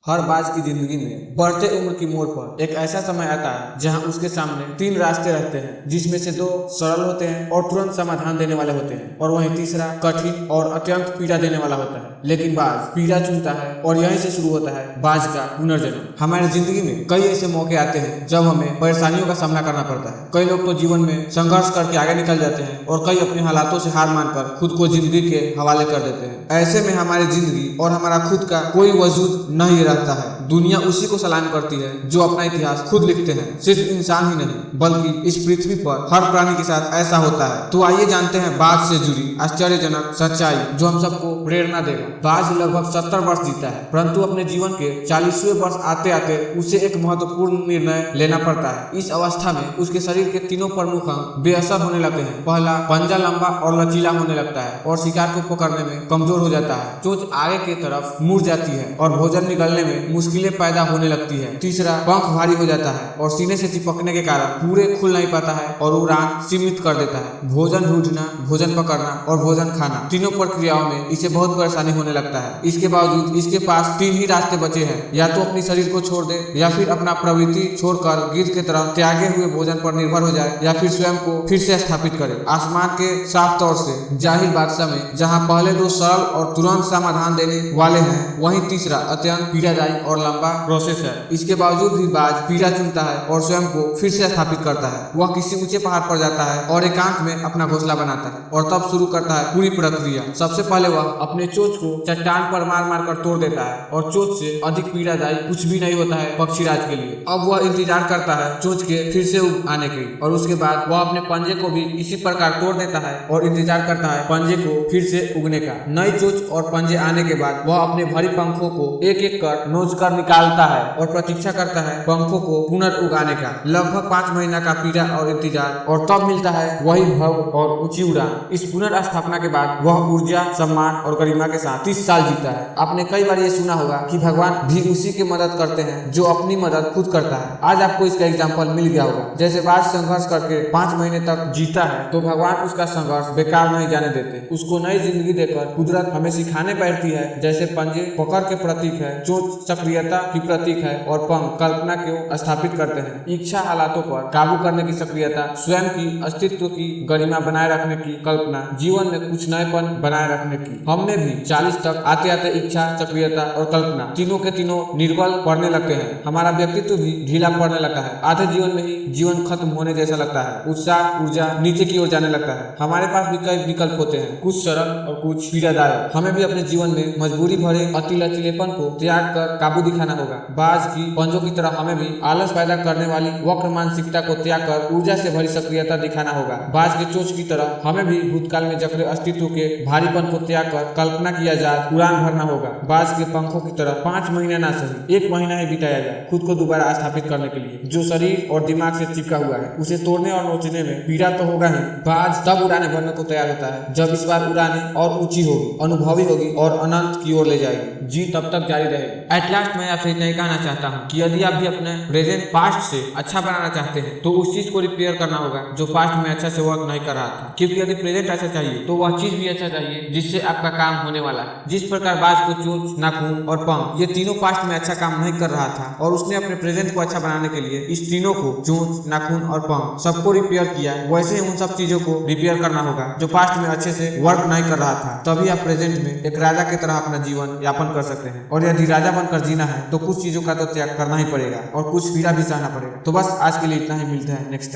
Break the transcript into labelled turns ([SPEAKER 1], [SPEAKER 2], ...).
[SPEAKER 1] हर बाज की जिंदगी में बढ़ते उम्र की मोड़ पर एक ऐसा समय आता है जहां उसके सामने तीन रास्ते रहते हैं, जिसमें से दो सरल होते हैं और तुरंत समाधान देने वाले होते हैं और वहीं तीसरा कठिन और अत्यंत पीड़ा देने वाला होता है। लेकिन बाज पीड़ा चुनता है और यहीं से शुरू होता है बाज का पुनर्जन्म। हमारी जिंदगी में कई ऐसे मौके आते हैं जब हमें परेशानियों का सामना करना पड़ता है। कई लोग तो जीवन में संघर्ष करके आगे निकल जाते हैं और कई अपने हालातों से हार मानकर खुद को जिंदगी के हवाले कर देते हैं। ऐसे में हमारी जिंदगी और हमारा खुद का कोई वजूद नहीं रहता है। दुनिया उसी को सलाम करती है जो अपना इतिहास खुद लिखते हैं। सिर्फ इंसान ही नहीं बल्कि इस पृथ्वी पर हर प्राणी के साथ ऐसा होता है। तो आइए जानते हैं बाज से जुड़ी आश्चर्यजनक सच्चाई जो हम सबको प्रेरणा देगा। बाज लगभग 70 वर्ष जीता है, परंतु अपने जीवन के 40वें वर्ष आते आते उसे एक महत्वपूर्ण निर्णय लेना पड़ता है। इस अवस्था में उसके शरीर के तीनों प्रमुख अंग बेअसर होने लगते हैं। पहला, पंजा लंबा और लचीला होने लगता है और शिकार को पकड़ने में कमजोर हो जाता है। चोंच आगे की तरफ मुड़ जाती है और भोजन निगलने में मुश्किलें पैदा होने लगती है। तीसरा, पंख भारी हो जाता है और सीने से चिपकने के कारण पूरे खुल नहीं पाता है और उड़ान सीमित कर देता है। भोजन ढूंढना, भोजन पकड़ना और भोजन खाना, तीनों प्रक्रियाओं में इसे बहुत परेशानी होने लगता है। इसके बावजूद इसके पास तीन ही रास्ते बचे हैं, या तो अपनी शरीर को छोड़ दे, या फिर अपना प्रवृत्ति छोड़कर गिद्ध की तरह त्यागे हुए भोजन पर निर्भर हो जाए, या फिर स्वयं को फिर से स्थापित करे आसमान के साफ तौर से। जाहिर बादशाह में जहाँ पहले दो सरल और तुरंत समाधान देने वाले हैं, वहीं तीसरा अत्यंत पीड़ादायी और लंबा प्रोसेस है। इसके बावजूद भी बाज पीड़ा चुनता है और स्वयं को फिर से स्थापित करता है। वह किसी ऊंचे पहाड़ पर जाता है और एकांत में अपना घोंसला बनाता है और तब शुरू करता है पूरी प्रक्रिया। सबसे पहले वह अपने चोंच को चट्टान पर मार मार कर तोड़ देता है और चोंच से अधिक पीड़ादायी कुछ भी नहीं होता है पक्षीराज के लिए। अब वह इंतजार करता है चोंच के फिर से आने की, और उसके बाद वह अपने पंजे को भी इसी प्रकार तोड़ देता है और इंतजार करता है पंजे को फिर से उगने का। नई चोंच और पंजे आने के बाद वह अपने भरी पंखों को एक एक कर नोच कर निकालता है और प्रतीक्षा करता है पंखों को पुनर्उगाने का। लगभग 5 महीना का पीड़ा और इंतजार, और तब मिलता है वही भव और ऊंची उड़ान। इस पुनर्स्थापना के बाद वह ऊर्जा, सम्मान और गरिमा के साथ 30 साल जीता है। आपने कई बार ये सुना होगा कि भगवान भी उसी की मदद करते हैं जो अपनी मदद खुद करता है। आज आपको इसका एग्जाम्पल मिल गया होगा। जैसे बाज संघर्ष करके 5 महीने तक जीता है, तो भगवान उसका संघर्ष बेकार नहीं जाने देते। उसको नई जिंदगी देकर कुदरत हमें सिखाने बैठती है। जैसे पंजे पकड़ के प्रतीक है, चोंच सक्रियता की प्रतीक है और पंख कल्पना को स्थापित करते हैं। इच्छा हालातों पर काबू करने की सक्रियता, स्वयं की अस्तित्व की गरिमा बनाए रखने की कल्पना, जीवन में कुछ नएपन बनाए रखने की। हमने भी 40 तक आते आते इच्छा, सक्रियता और कल्पना तीनों के तीनों निर्बल पड़ने लगते हैं। हमारा व्यक्तित्व भी ढीला पड़ने लगता है। आधे जीवन में ही जीवन खत्म होने जैसा लगता है। उत्साह, ऊर्जा नीचे की ओर जाने लगता है। हमारे पास भी कई विकल्प होते हैं, कुछ सरल और कुछ पीड़ादायक। हमें भी अपने जीवन में मजबूरी भरे अति लचीलेपन को त्याग कर काबू दिखाना होगा। बाज की पंजों की तरह हमें भी आलस पैदा करने वाली वक्र मानसिकता को त्याग कर ऊर्जा से भरी सक्रियता दिखाना होगा। बाज के चोंच की तरह हमें भी भूतकाल में जकड़े अस्तित्व के भारीपन को त्याग कर कल्पना की आजाद उड़ान भरना होगा। बाज के पंखों की तरह 5 महीना ना सही 1 महीना ही बिताया जाए खुद को दोबारा स्थापित करने के लिए। जो शरीर और दिमाग से चिपका हुआ है उसे तोड़ने और नोचने में पीड़ा तो होगा ही। बाज तब उड़ाने भरने को तैयार होता है जब इस बार उड़ाने और ऊंची होगी, अनुभवी होगी और अनंत की ओर ले जाएगी। जी तब तक जारी रहेगी। एट लास्ट मैं आपसे इतना ही कहना चाहता हूँ कि यदि आप भी अपने प्रेजेंट पास्ट से अच्छा बनाना चाहते हैं तो उस चीज को रिपेयर करना होगा जो पास्ट में अच्छा से वर्क नहीं कर रहा था। क्योंकि यदि प्रेजेंट अच्छा चाहिए तो वह चीज भी अच्छा चाहिए जिससे आपका काम होने वाला है। जिस प्रकार बाज को चोंच, नाखून और पंख ये तीनों पास्ट में अच्छा काम नहीं कर रहा था और उसने अपने प्रेजेंट को अच्छा बनाने के लिए इस तीनों को, चोंच, नाखून और पंख, सबको रिपेयर किया, वैसे ही उन सब चीजों को रिपेयर करना होगा जो पास्ट में अच्छे से वर्क नहीं कर रहा था। तभी आप प्रेजेंट में एक राजा की तरह अपना जीवन यापन कर सकते हैं। और यदि राजा बनकर जीना है तो कुछ चीजों का तो त्याग करना ही पड़ेगा और कुछ पीड़ा भी सहना पड़ेगा। तो बस आज के लिए इतना ही, मिलते हैं नेक्स्ट टाइम।